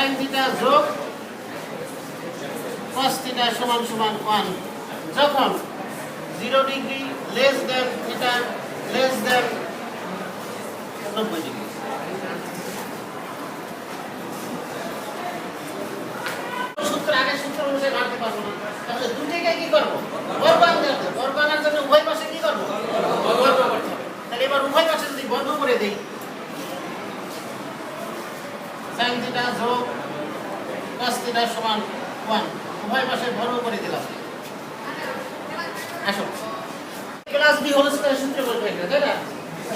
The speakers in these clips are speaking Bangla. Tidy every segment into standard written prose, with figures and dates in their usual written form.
sin থিটা যোগ cos থিটা সমান সমান 1 যখন 0 degree less than theta less than 90 degree. সূত্র আগে সূত্র অনুযায়ী ভাঙতে পারবো না, তাহলে দুটিকে কি করব? বর্গ আনতে হবে। বর্গ আনার জন্য উভয় পাশে কি করব? বর্গ করতে হবে। তাহলে এবার উভয় পাশে যদি বর্গ করে দেই, sin থিটা যোগ cos থিটা সমান 1, উভয় পাশে বর্গ করে দিলাম। আসো প্লাস বি হোল স্কয়ার সূত্র বলবো এটা, তাই না?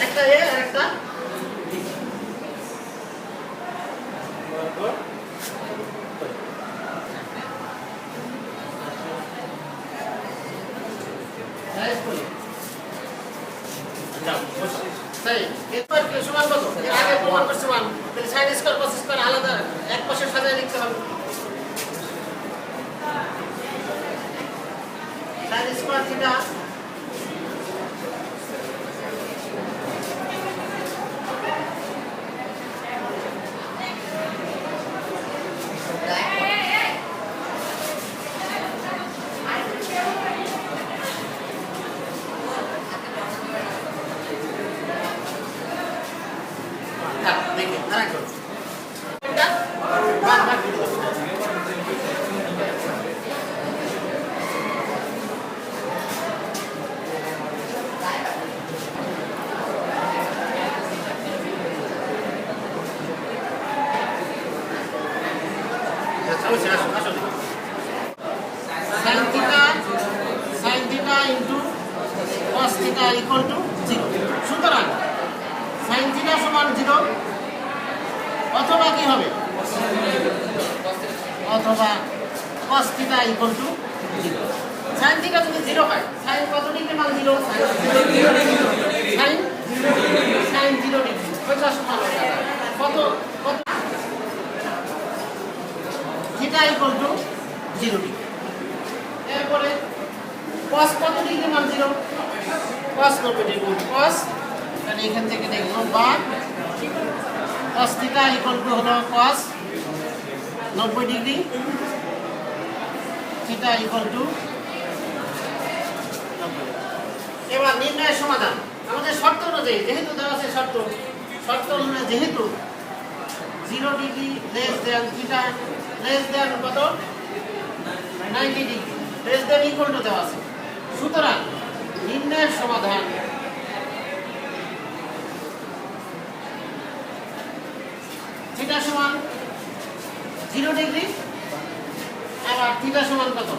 একটা এ আর একটা তাই এরপর কি সমান কত? এর আগে প্রমাণ করতে মান, তাহলে sin স্কয়ার cos স্কয়ার আলাদা এক পাশে সাজায় লিখতে হবে। sin square theta sin theta into cos theta equal to 0 সুতরাং sin theta সমান 0 অথবা কি হবে? অথবা cos theta equal to 0। sin theta যদি 0 হয়, sin কত ডিগ্রি মান 0? sin 0 ডিগ্রি ওইটা সমান কত? Theta equal to 0 degree. এরপরে cos কত ডিগ্রি মান 0? cos 90 degree. cos তাহলে এখান থেকে দেখব বা cos থিটা ইকুয়াল টু হলো cos 90 degree, theta equal to 90। এবার নির্ণয়ের সমাধান আমাদের শর্ত অনুযায়ী, যেহেতু দেওয়া আছে শর্ত অনুযায়ী যেহেতু 0 degree less than theta less than কত? 90 degree less than equal to দেওয়া আছে, সুতরাং নির্ণয়ের সমাধান থিটা সমান 0 ডিগ্রি, আবার থিটা সমান কত?